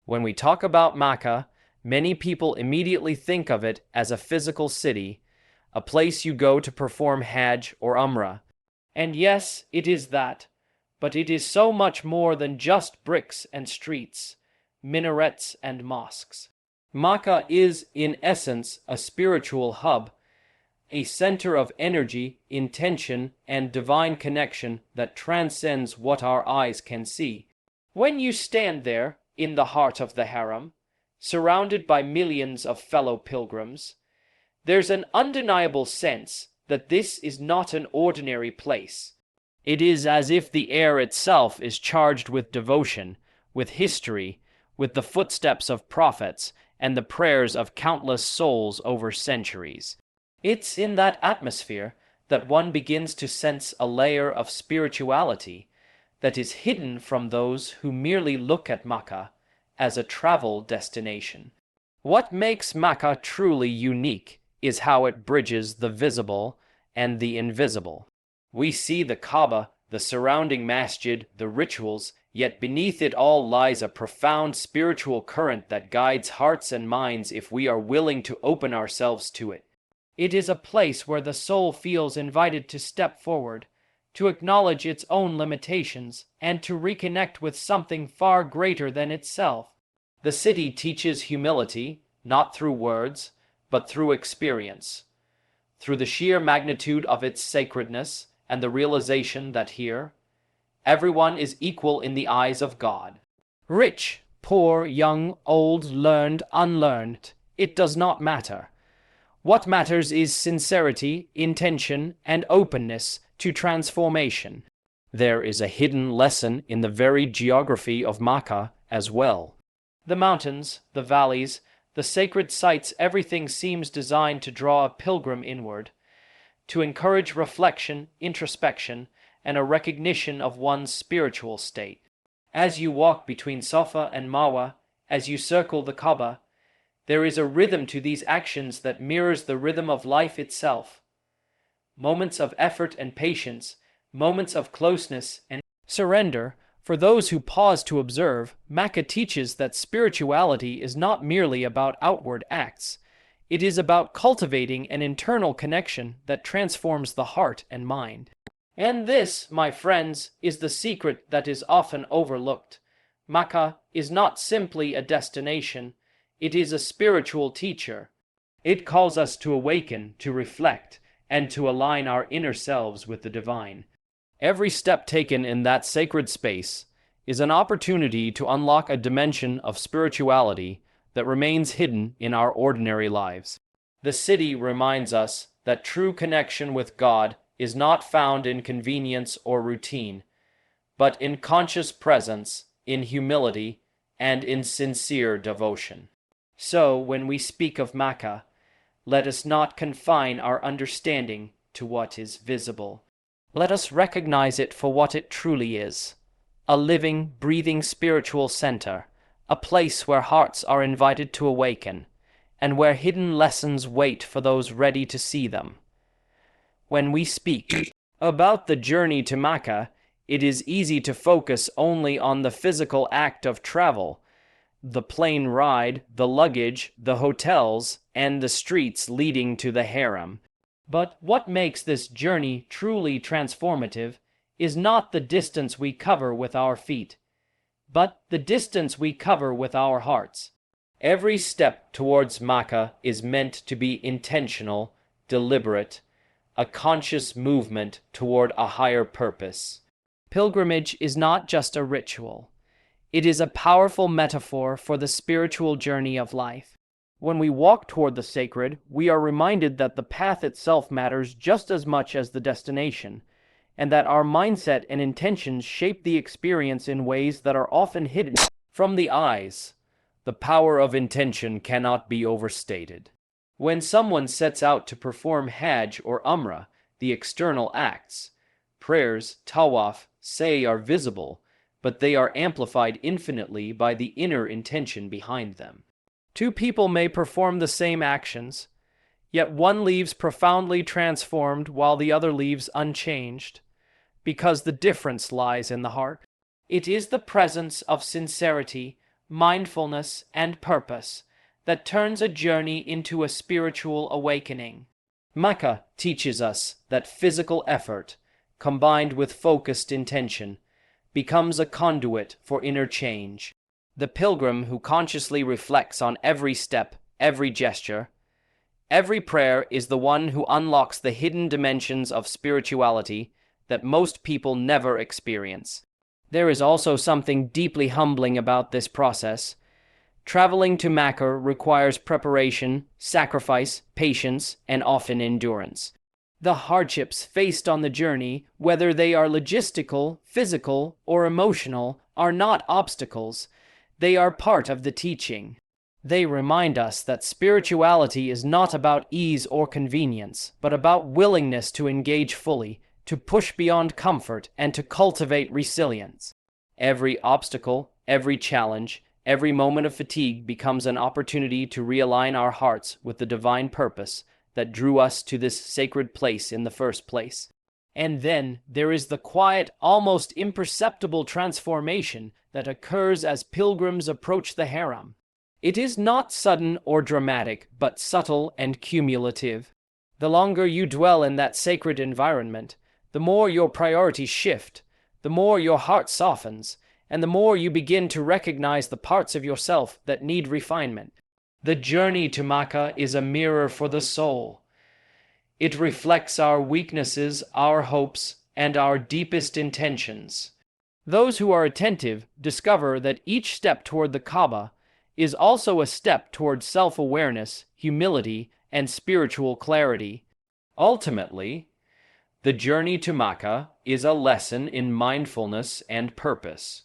When we talk about Makkah, many people immediately think of it as a physical city, a place you go to perform Hajj or Umrah. And yes, it is that, but it is so much more than just bricks and streets, minarets and mosques. Makkah is, in essence, a spiritual hub, a center of energy, intention, and divine connection that transcends what our eyes can see. When you stand there, in the heart of the harem, surrounded by millions of fellow pilgrims, there's an undeniable sense that this is not an ordinary place. It is as if the air itself is charged with devotion, with history, with the footsteps of prophets, and the prayers of countless souls over centuries. It's in that atmosphere that one begins to sense a layer of spirituality that is hidden from those who merely look at Makkah as a travel destination. What makes Makkah truly unique is how it bridges the visible and the invisible. We see the Kaaba, the surrounding masjid, the rituals, yet beneath it all lies a profound spiritual current that guides hearts and minds if we are willing to open ourselves to it. It is a place where the soul feels invited to step forward, to acknowledge its own limitations, and to reconnect with something far greater than itself. The city teaches humility, not through words, but through experience, through the sheer magnitude of its sacredness and the realization that here, everyone is equal in the eyes of God. Rich, poor, young, old, learned, unlearned, it does not matter. What matters is sincerity, intention, and openness to transformation. There is a hidden lesson in the very geography of Makkah as well. The mountains, the valleys, the sacred sites, everything seems designed to draw a pilgrim inward, to encourage reflection, introspection, and a recognition of one's spiritual state. As you walk between Safa and Marwa, as you circle the Kaaba, there is a rhythm to these actions that mirrors the rhythm of life itself. Moments of effort and patience, moments of closeness and surrender. For those who pause to observe, Makkah teaches that spirituality is not merely about outward acts. It is about cultivating an internal connection that transforms the heart and mind. And this, my friends, is the secret that is often overlooked. Makkah is not simply a destination, it is a spiritual teacher. It calls us to awaken, to reflect, and to align our inner selves with the divine. Every step taken in that sacred space is an opportunity to unlock a dimension of spirituality that remains hidden in our ordinary lives. The city reminds us that true connection with God is not found in convenience or routine, but in conscious presence, in humility, and in sincere devotion. So, when we speak of Makkah, let us not confine our understanding to what is visible. Let us recognize it for what it truly is, a living, breathing spiritual center, a place where hearts are invited to awaken, and where hidden lessons wait for those ready to see them. When we speak about the journey to Makkah, it is easy to focus only on the physical act of travel, the plane ride, the luggage, the hotels, and the streets leading to the harem. But what makes this journey truly transformative is not the distance we cover with our feet, but the distance we cover with our hearts. Every step towards Makkah is meant to be intentional, deliberate, a conscious movement toward a higher purpose. Pilgrimage is not just a ritual. It is a powerful metaphor for the spiritual journey of life. When we walk toward the sacred, we are reminded that the path itself matters just as much as the destination, and that our mindset and intentions shape the experience in ways that are often hidden from the eyes. The power of intention cannot be overstated. When someone sets out to perform Hajj or Umrah, the external acts, prayers, tawaf, say are visible, but they are amplified infinitely by the inner intention behind them. Two people may perform the same actions, yet one leaves profoundly transformed while the other leaves unchanged, because the difference lies in the heart. It is the presence of sincerity, mindfulness, and purpose that turns a journey into a spiritual awakening. Makkah teaches us that physical effort, combined with focused intention, becomes a conduit for inner change. The pilgrim who consciously reflects on every step, every gesture, every prayer is the one who unlocks the hidden dimensions of spirituality that most people never experience. There is also something deeply humbling about this process. Traveling to Makkah requires preparation, sacrifice, patience, and often endurance. The hardships faced on the journey, whether they are logistical, physical, or emotional, are not obstacles. They are part of the teaching. They remind us that spirituality is not about ease or convenience, but about willingness to engage fully, to push beyond comfort, and to cultivate resilience. Every obstacle, every challenge, every moment of fatigue becomes an opportunity to realign our hearts with the divine purpose that drew us to this sacred place in the first place. And then there is the quiet, almost imperceptible transformation that occurs as pilgrims approach the Haram. It is not sudden or dramatic, but subtle and cumulative. The longer you dwell in that sacred environment, the more your priorities shift, the more your heart softens, and the more you begin to recognize the parts of yourself that need refinement. The journey to Makkah is a mirror for the soul. It reflects our weaknesses, our hopes, and our deepest intentions. Those who are attentive discover that each step toward the Kaaba is also a step toward self-awareness, humility, and spiritual clarity. Ultimately, the journey to Makkah is a lesson in mindfulness and purpose.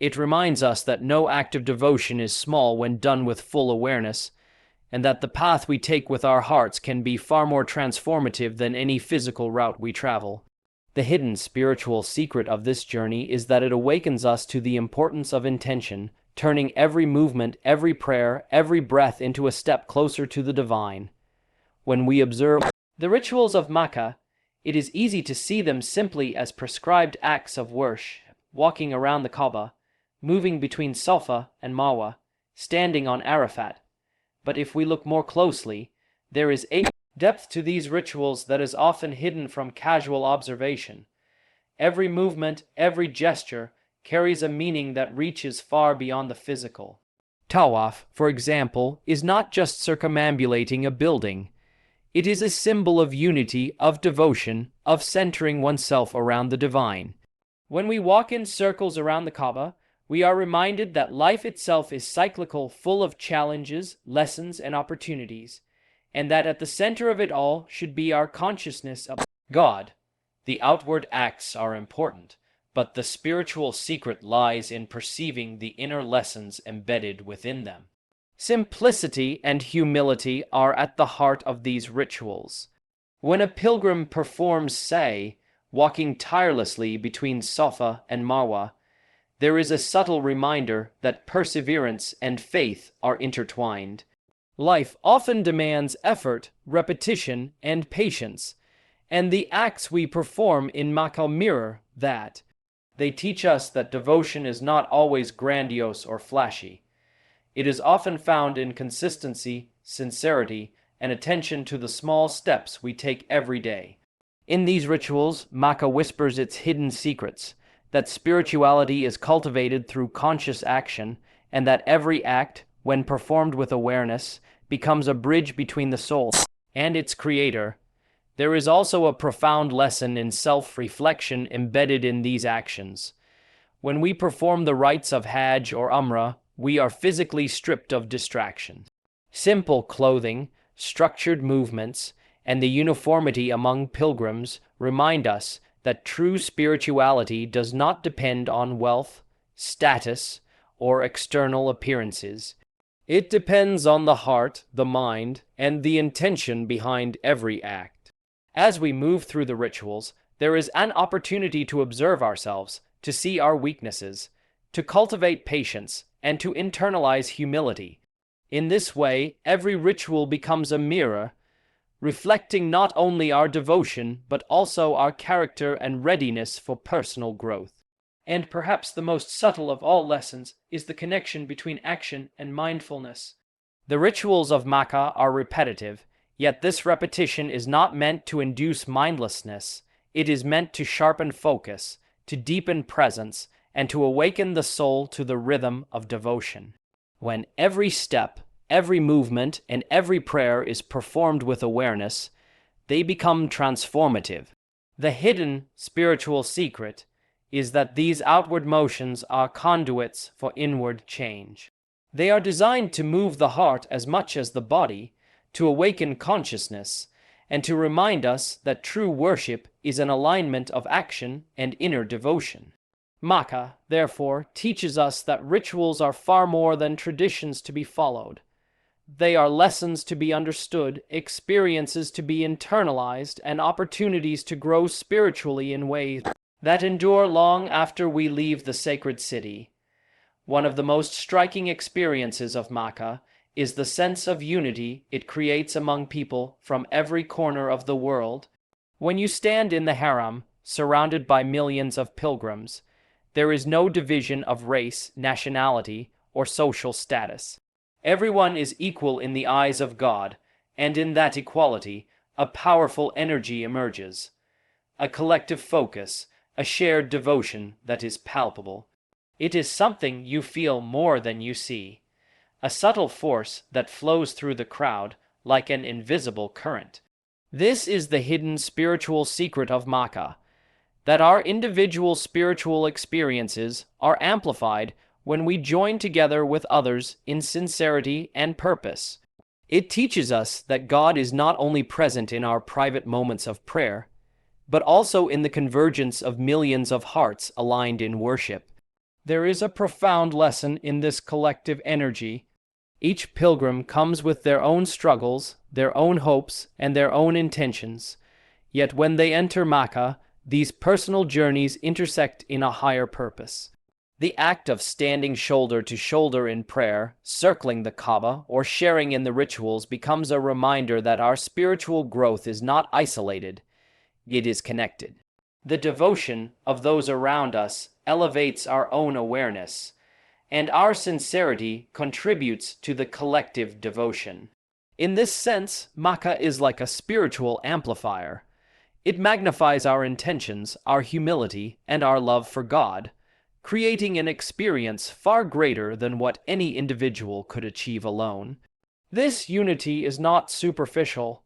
It reminds us that no act of devotion is small when done with full awareness, and that the path we take with our hearts can be far more transformative than any physical route we travel. The hidden spiritual secret of this journey is that it awakens us to the importance of intention, turning every movement, every prayer, every breath into a step closer to the divine. When we observe the rituals of Makkah, it is easy to see them simply as prescribed acts of worship, walking around the Kaaba, moving between Safa and Marwa, standing on Arafat. But if we look more closely, there is a depth to these rituals that is often hidden from casual observation. Every movement, every gesture, carries a meaning that reaches far beyond the physical. Tawaf, for example, is not just circumambulating a building. It is a symbol of unity, of devotion, of centering oneself around the divine. When we walk in circles around the Kaaba, we are reminded that life itself is cyclical, full of challenges, lessons, and opportunities, and that at the center of it all should be our consciousness of God. The outward acts are important, but the spiritual secret lies in perceiving the inner lessons embedded within them. Simplicity and humility are at the heart of these rituals. When a pilgrim performs, say, walking tirelessly between Safa and Marwa, there is a subtle reminder that perseverance and faith are intertwined. Life often demands effort, repetition, and patience, and the acts we perform in Makkah mirror that. They teach us that devotion is not always grandiose or flashy. It is often found in consistency, sincerity, and attention to the small steps we take every day. In these rituals, Makkah whispers its hidden secrets, that spirituality is cultivated through conscious action, and that every act, when performed with awareness, becomes a bridge between the soul and its creator. There is also a profound lesson in self-reflection embedded in these actions. When we perform the rites of Hajj or Umrah, we are physically stripped of distraction. Simple clothing, structured movements, and the uniformity among pilgrims remind us that true spirituality does not depend on wealth, status, or external appearances. It depends on the heart, the mind, and the intention behind every act. As we move through the rituals, there is an opportunity to observe ourselves, to see our weaknesses, to cultivate patience, and to internalize humility. In this way, every ritual becomes a mirror, reflecting not only our devotion, but also our character and readiness for personal growth. And perhaps the most subtle of all lessons is the connection between action and mindfulness. The rituals of Makkah are repetitive, yet this repetition is not meant to induce mindlessness. It is meant to sharpen focus, to deepen presence, and to awaken the soul to the rhythm of devotion. When every step, every movement, and every prayer is performed with awareness, they become transformative. The hidden spiritual secret is that these outward motions are conduits for inward change. They are designed to move the heart as much as the body, to awaken consciousness, and to remind us that true worship is an alignment of action and inner devotion. Makkah, therefore, teaches us that rituals are far more than traditions to be followed. They are lessons to be understood, experiences to be internalized, and opportunities to grow spiritually in ways that endure long after we leave the sacred city. One of the most striking experiences of Makkah is the sense of unity it creates among people from every corner of the world. When you stand in the haram, surrounded by millions of pilgrims, there is no division of race, nationality, or social status. Everyone is equal in the eyes of God, and in that equality, a powerful energy emerges, a collective focus, a shared devotion that is palpable. It is something you feel more than you see, a subtle force that flows through the crowd like an invisible current. This is the hidden spiritual secret of Makkah, that our individual spiritual experiences are amplified when we join together with others in sincerity and purpose. It teaches us that God is not only present in our private moments of prayer, but also in the convergence of millions of hearts aligned in worship. There is a profound lesson in this collective energy. Each pilgrim comes with their own struggles, their own hopes, and their own intentions. Yet when they enter Makkah, these personal journeys intersect in a higher purpose. The act of standing shoulder to shoulder in prayer, circling the Kaaba, or sharing in the rituals becomes a reminder that our spiritual growth is not isolated. It is connected. The devotion of those around us elevates our own awareness, and our sincerity contributes to the collective devotion. In this sense, Makkah is like a spiritual amplifier. It magnifies our intentions, our humility, and our love for God, creating an experience far greater than what any individual could achieve alone. This unity is not superficial.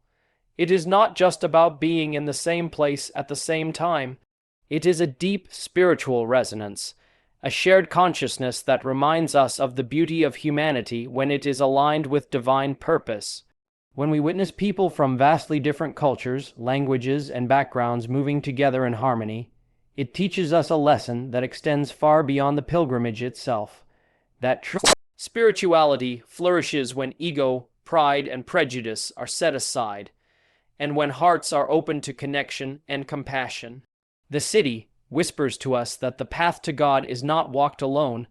It is not just about being in the same place at the same time. It is a deep spiritual resonance, a shared consciousness that reminds us of the beauty of humanity when it is aligned with divine purpose. When we witness people from vastly different cultures, languages, and backgrounds moving together in harmony, it teaches us a lesson that extends far beyond the pilgrimage itself, that true spirituality flourishes when ego, pride, and prejudice are set aside, and when hearts are open to connection and compassion. The city whispers to us that the path to God is not walked alone,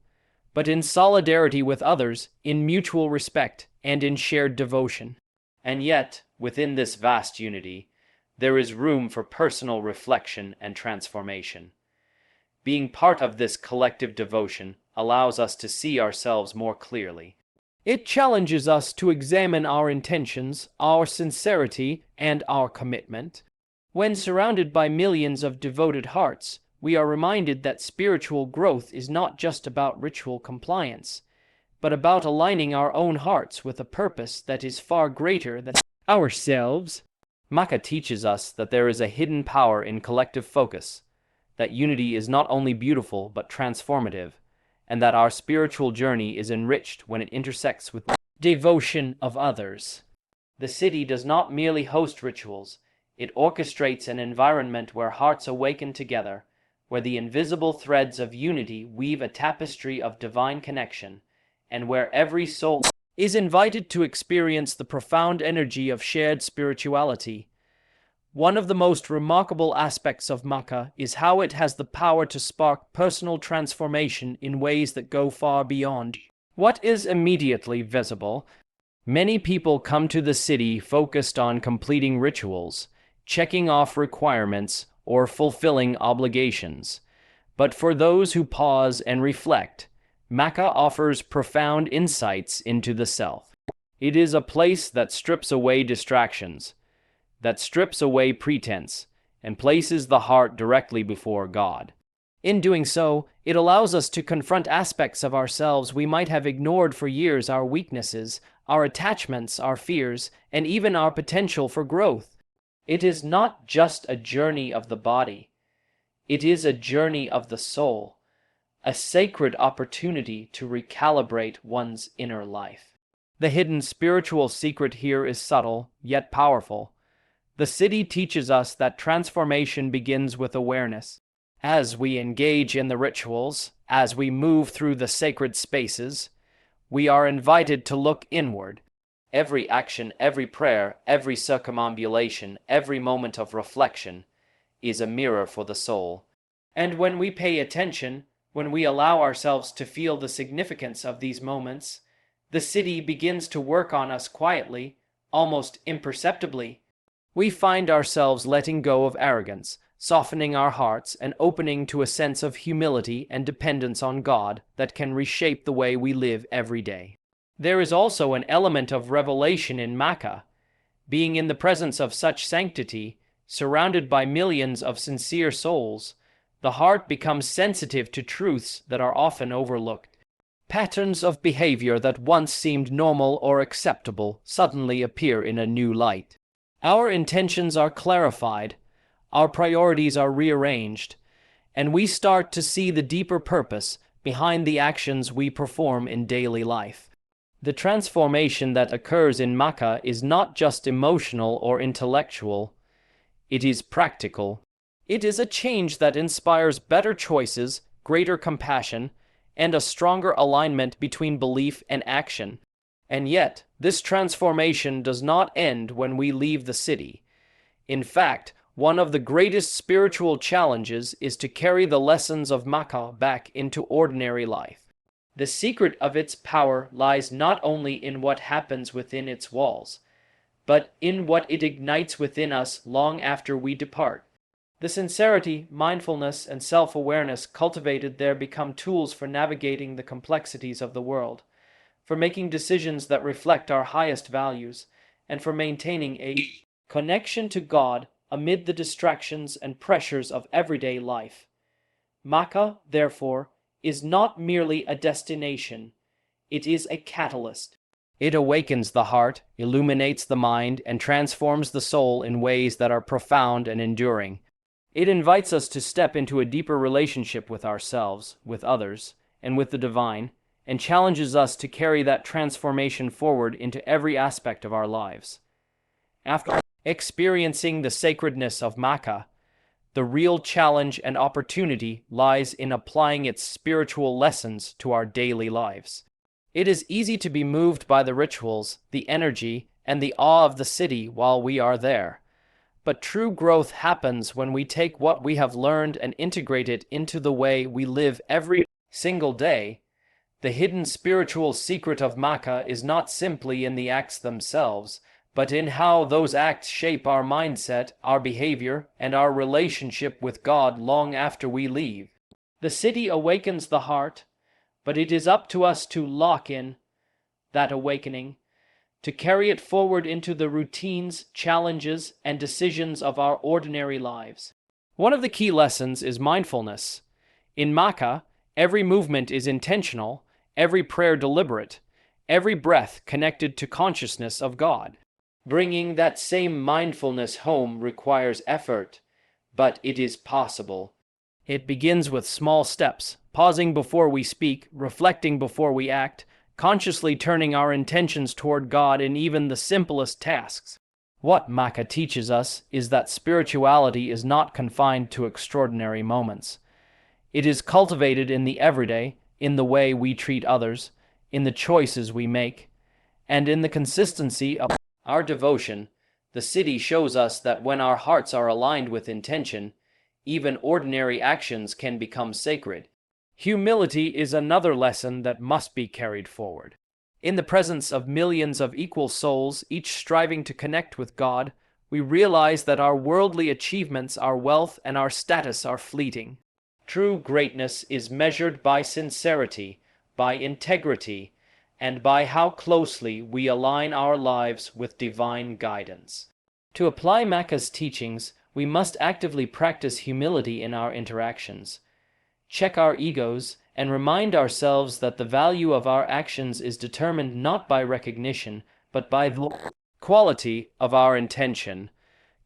but in solidarity with others, in mutual respect, and in shared devotion. And yet, within this vast unity, there is room for personal reflection and transformation. Being part of this collective devotion allows us to see ourselves more clearly. It challenges us to examine our intentions, our sincerity, and our commitment. When surrounded by millions of devoted hearts, we are reminded that spiritual growth is not just about ritual compliance, but about aligning our own hearts with a purpose that is far greater than ourselves. Makkah teaches us that there is a hidden power in collective focus, that unity is not only beautiful but transformative, and that our spiritual journey is enriched when it intersects with devotion of others. The city does not merely host rituals, it orchestrates an environment where hearts awaken together, where the invisible threads of unity weave a tapestry of divine connection, and where every soul is invited to experience the profound energy of shared spirituality. One of the most remarkable aspects of Makkah is how it has the power to spark personal transformation in ways that go far beyond what is immediately visible. Many people come to the city focused on completing rituals, checking off requirements, or fulfilling obligations. But for those who pause and reflect, Makkah offers profound insights into the self. It is a place that strips away distractions, that strips away pretense, and places the heart directly before God. In doing so, it allows us to confront aspects of ourselves we might have ignored for years: our weaknesses, our attachments, our fears, and even our potential for growth. It is not just a journey of the body, it is a journey of the soul, a sacred opportunity to recalibrate one's inner life. The hidden spiritual secret here is subtle, yet powerful. The city teaches us that transformation begins with awareness. As we engage in the rituals, as we move through the sacred spaces, we are invited to look inward. Every action, every prayer, every circumambulation, every moment of reflection is a mirror for the soul. And when we pay attention, when we allow ourselves to feel the significance of these moments, the city begins to work on us quietly, almost imperceptibly. We find ourselves letting go of arrogance, softening our hearts, and opening to a sense of humility and dependence on God that can reshape the way we live every day. There is also an element of revelation in Makkah. Being in the presence of such sanctity, surrounded by millions of sincere souls, the heart becomes sensitive to truths that are often overlooked. Patterns of behavior that once seemed normal or acceptable suddenly appear in a new light. Our intentions are clarified, our priorities are rearranged, and we start to see the deeper purpose behind the actions we perform in daily life. The transformation that occurs in Makkah is not just emotional or intellectual, it is practical. It is a change that inspires better choices, greater compassion, and a stronger alignment between belief and action. And yet, this transformation does not end when we leave the city. In fact, one of the greatest spiritual challenges is to carry the lessons of Makkah back into ordinary life. The secret of its power lies not only in what happens within its walls, but in what it ignites within us long after we depart. The sincerity, mindfulness, and self-awareness cultivated there become tools for navigating the complexities of the world, for making decisions that reflect our highest values, and for maintaining a connection to God amid the distractions and pressures of everyday life. Makkah, therefore, is not merely a destination, it is a catalyst. It awakens the heart, illuminates the mind, and transforms the soul in ways that are profound and enduring. It invites us to step into a deeper relationship with ourselves, with others, and with the divine, and challenges us to carry that transformation forward into every aspect of our lives. After experiencing the sacredness of Makkah, the real challenge and opportunity lies in applying its spiritual lessons to our daily lives. It is easy to be moved by the rituals, the energy, and the awe of the city while we are there. But true growth happens when we take what we have learned and integrate it into the way we live every single day. The hidden spiritual secret of Makkah is not simply in the acts themselves, but in how those acts shape our mindset, our behavior, and our relationship with God long after we leave. The city awakens the heart, but it is up to us to lock in that awakening, to carry it forward into the routines, challenges, and decisions of our ordinary lives. One of the key lessons is mindfulness. In Makkah, every movement is intentional, every prayer deliberate, every breath connected to consciousness of God. Bringing that same mindfulness home requires effort, but it is possible. It begins with small steps, pausing before we speak, reflecting before we act, consciously turning our intentions toward God in even the simplest tasks. What Makkah teaches us is that spirituality is not confined to extraordinary moments. It is cultivated in the everyday, in the way we treat others, in the choices we make, and in the consistency of our devotion. The city shows us that when our hearts are aligned with intention, even ordinary actions can become sacred. Humility is another lesson that must be carried forward. In the presence of millions of equal souls, each striving to connect with God, we realize that our worldly achievements, our wealth, and our status are fleeting. True greatness is measured by sincerity, by integrity, and by how closely we align our lives with divine guidance. To apply Makkah's teachings, we must actively practice humility in our interactions, check our egos, and remind ourselves that the value of our actions is determined not by recognition, but by the quality of our intention.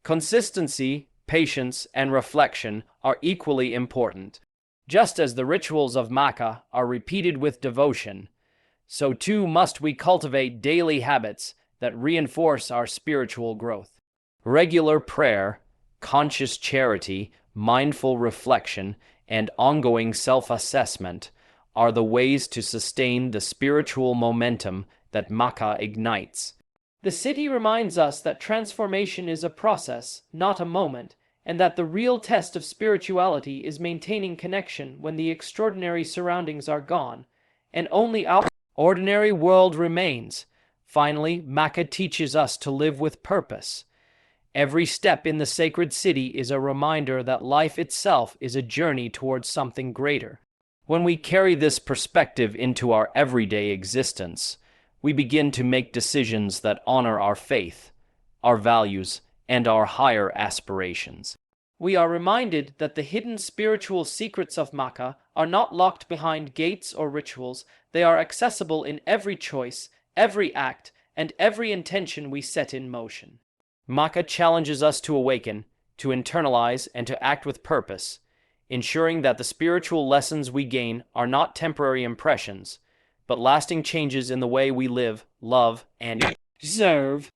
Consistency, patience, and reflection are equally important. Just as the rituals of Makkah are repeated with devotion, so too must we cultivate daily habits that reinforce our spiritual growth. Regular prayer, conscious charity, mindful reflection, and ongoing self-assessment are the ways to sustain the spiritual momentum that Makkah ignites. The city reminds us that transformation is a process, not a moment, and that the real test of spirituality is maintaining connection when the extraordinary surroundings are gone, and only our ordinary world remains. Finally, Makkah teaches us to live with purpose. Every step in the sacred city is a reminder that life itself is a journey towards something greater. When we carry this perspective into our everyday existence, we begin to make decisions that honor our faith, our values, and our higher aspirations. We are reminded that the hidden spiritual secrets of Makkah are not locked behind gates or rituals. They are accessible in every choice, every act, and every intention we set in motion. Makkah challenges us to awaken, to internalize, and to act with purpose, ensuring that the spiritual lessons we gain are not temporary impressions, but lasting changes in the way we live, love, and serve.